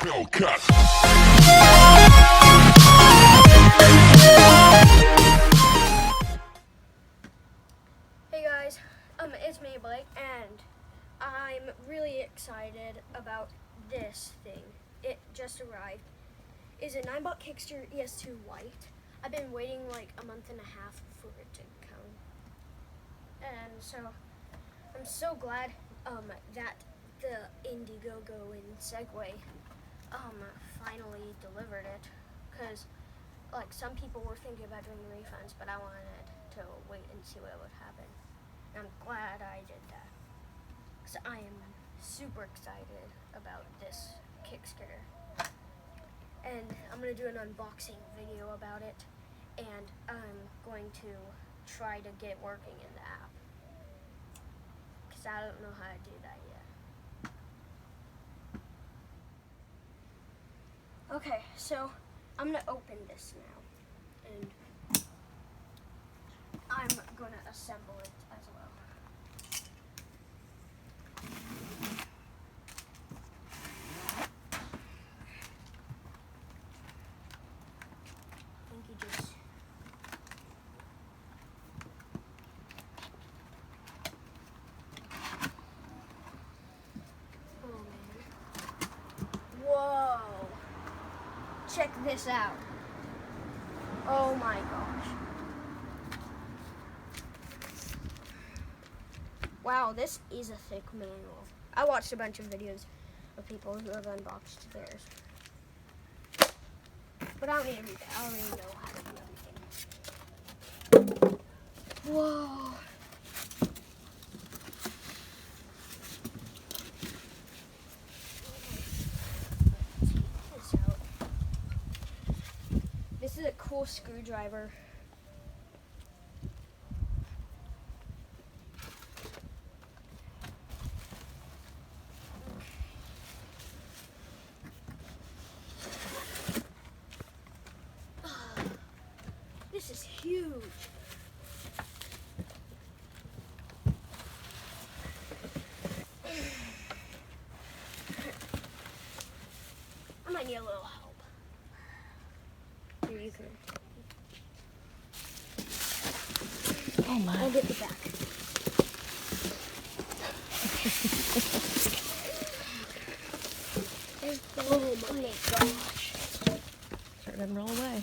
Hellcat. Hey guys, it's me, Blake, and I'm really excited about this thing. It just arrived. It's a Ninebot ES2 White. I've been waiting like a month and a half for it to come, and so I'm so glad that the Indiegogo in Segway finally delivered it, because like some people were thinking about doing refunds, but I wanted to wait and see what would happen. And I'm glad I did that, because I am super excited about this Kickstarter. And I'm going to do an unboxing video about it, and I'm going to try to get working in the app, because I don't know how to do that yet. Okay, so I'm going to open this now, and I'm going to assemble it as well. I think you just... Oh man. Whoa! Check this out. Oh my gosh. Wow, this is a thick manual. I watched a bunch of videos of people who have unboxed theirs. But I don't even know how to do everything. Whoa. Let's take this out. This is a cool screwdriver. This is huge. I might need a little help. Here, you can. Oh my. I'll get the back. Oh my gosh. Sure doesn't roll away.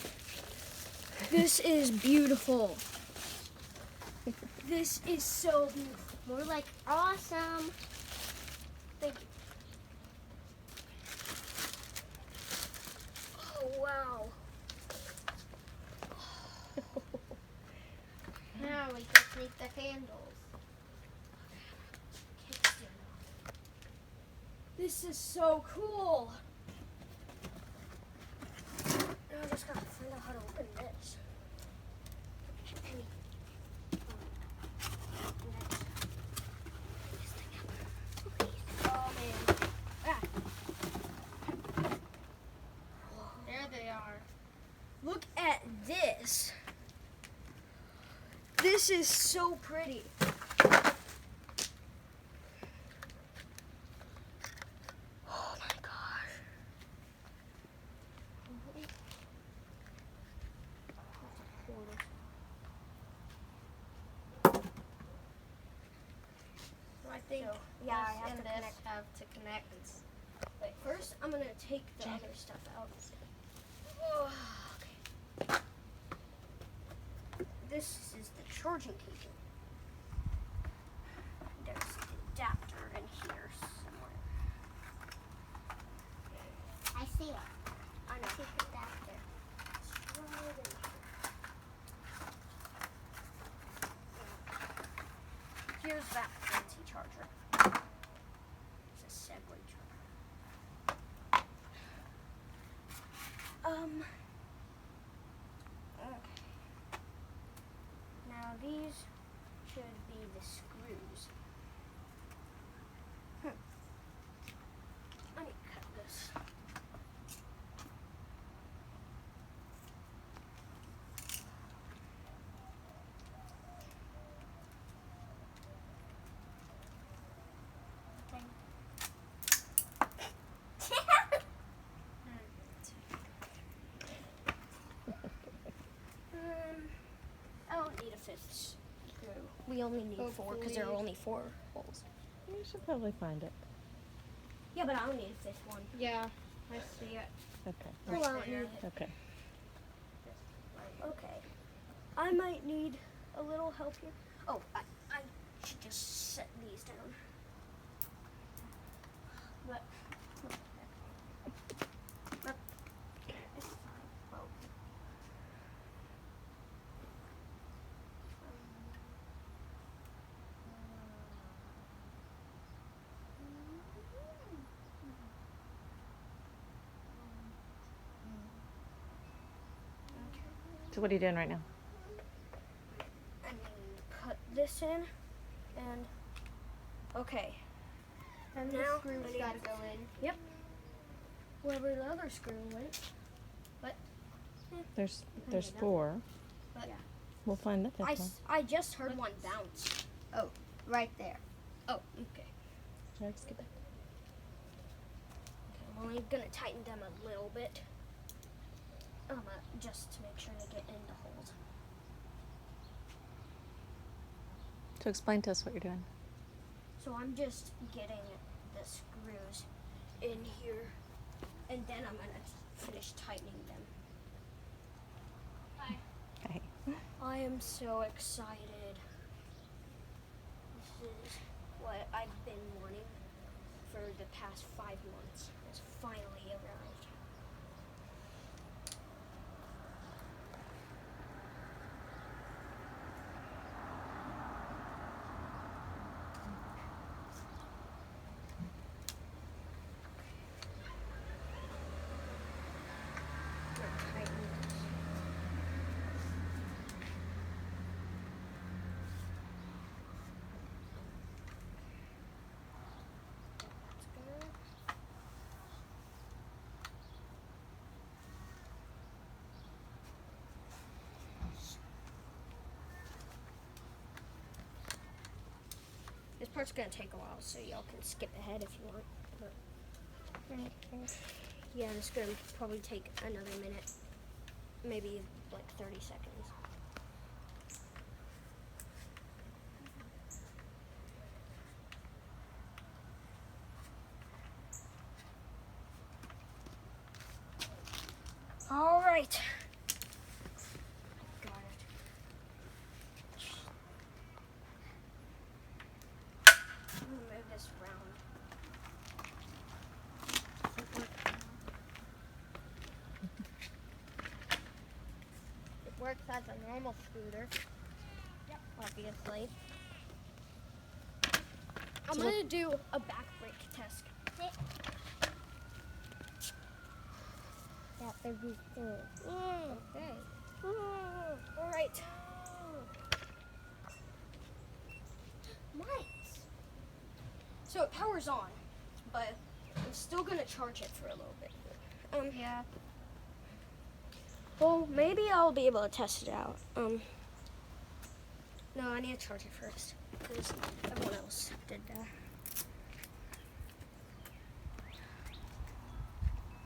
This is beautiful. This is so beautiful. More like awesome. Thank you. Oh, wow. Now we just need the handles. This is so cool. Now I just gotta find out how to open this. Oh man. Ah. There they are. Look at this. This is so pretty. Oh my gosh. So I think Yeah, I this have and to this connect. have to connect. Wait, first I'm gonna take the other stuff out. Oh, okay. This is the charging cable. There's the adapter in here somewhere. I see it. I know. See the adapter. It's right in here. Here's that fancy charger. It's a Segway charger. Okay. Now these should be the screws. I need to cut this. screw. We only need 4 because there are only 4 holes. You should probably find it. Yeah, but I don't need a 5th one. Yeah, I see it. Okay. Well, I don't need it. Okay. Okay. I might need a little help here. Oh, I should just set these down. But it's fine. Oh. So what are you doing right now? I'm gonna put this in, and okay. And Now, the screw's I need- gotta go in. Yep. Wherever the other screw went. There's know. 4. But We'll find the 5th one. I just heard one bounce. Oh, right there. Oh, okay. Alright, let's get back. I'm only gonna tighten them a little bit. Just to make sure they get in the holes. So explain to us what you're doing. So I'm just getting the screws in here, and then I'm gonna finish tightening them. Okay. I am so excited. This is what I've been wanting for the past 5 months. It's finally arrived. Now tighten this. That's good. This part's gonna take a while, so y'all can skip ahead if you want. But yeah, it's gonna probably take another minute, maybe like 30 seconds. All right. Got it. I'm gonna move this around. It works as a normal scooter. Yep. Obviously. I'm gonna do a back brake test. That would be good. Okay. All right. Nice. So it powers on, but I'm still gonna charge it for a little bit. Yeah. Well, maybe I'll be able to test it out. No, I need to charge it first because everyone else did that.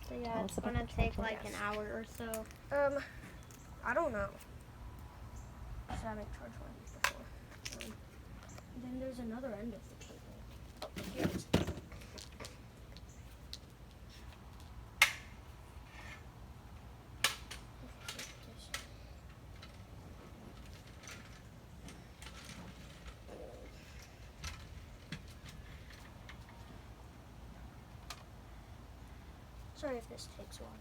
So yeah, Tell it's us about gonna the take charger. like an hour or so. I don't know. I haven't charged one of these before. Then there's another end of the cable. Oh, here it is. Sorry if this takes a while.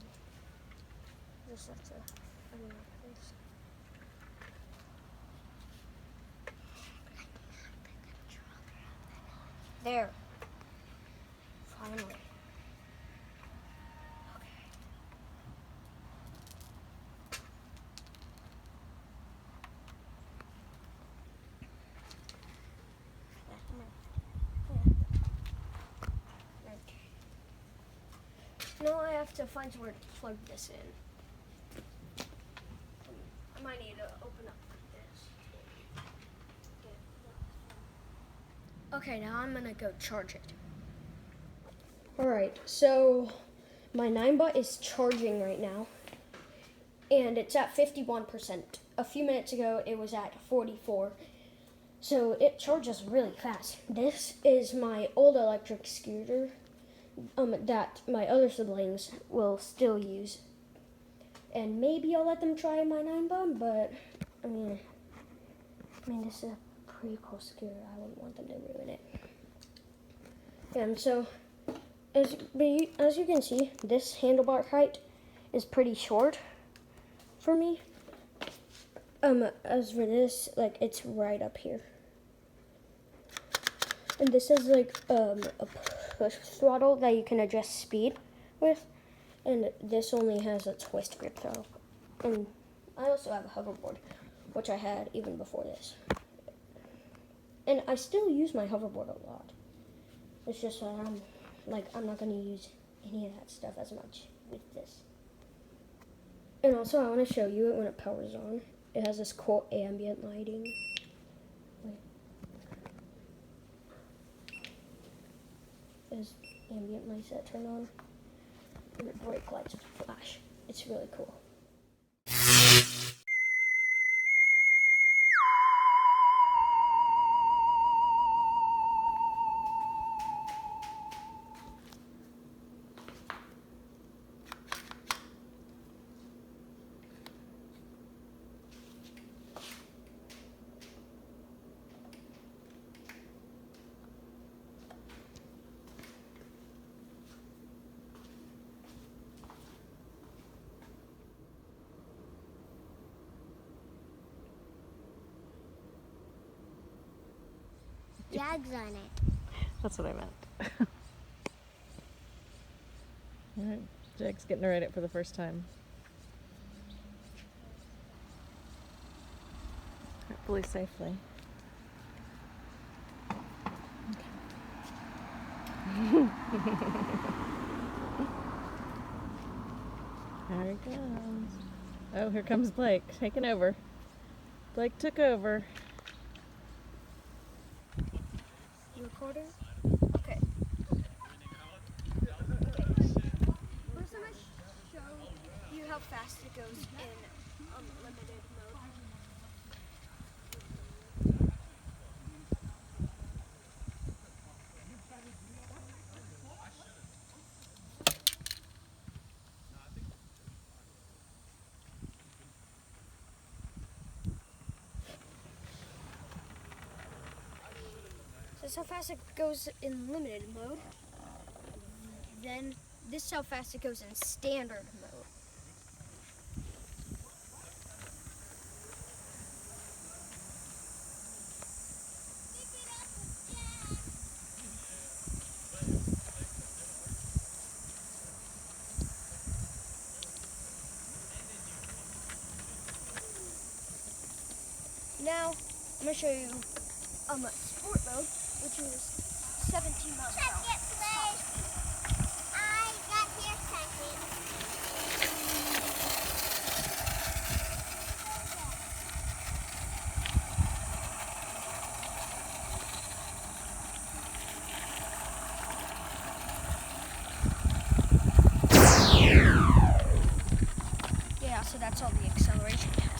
Just have to unlock this. There. Finally. Okay. Now I have to find somewhere to plug this in. I might need to open up this. Okay, now I'm gonna go charge it. Alright, so my Ninebot is charging right now. And it's at 51%. a few minutes ago it was at 44. So it charges really fast. This is my old electric scooter that my other siblings will still use. And maybe I'll let them try my Ninebot, but I mean this is a pretty cool scooter. I wouldn't want them to ruin it. And so, as you can see, this handlebar height is pretty short for me. As for this, like, it's right up here. And this is like a push throttle that you can adjust speed with. And this only has a twist grip throttle. And I also have a hoverboard, which I had even before this. And I still use my hoverboard a lot. It's just that I'm not going to use any of that stuff as much with this. And also I want to show you it when it powers on. It has this cool ambient lighting. There's ambient lights that turn on. And the brake lights flash. It's really cool. Jags on it. That's what I meant. Alright, Jack's getting to ride it for the first time. Hopefully safely. There he goes. Oh, here comes Blake, taking over. Blake took over. Recorder? Okay. First I'm going to show you how fast it goes in limited mode. So this is how fast it goes in limited mode. Then this is how fast it goes in standard mode. Now I'm going to show you sport mode, which is 17 miles per hour. I got here second. Yeah, so that's all the acceleration tests.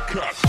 Cut.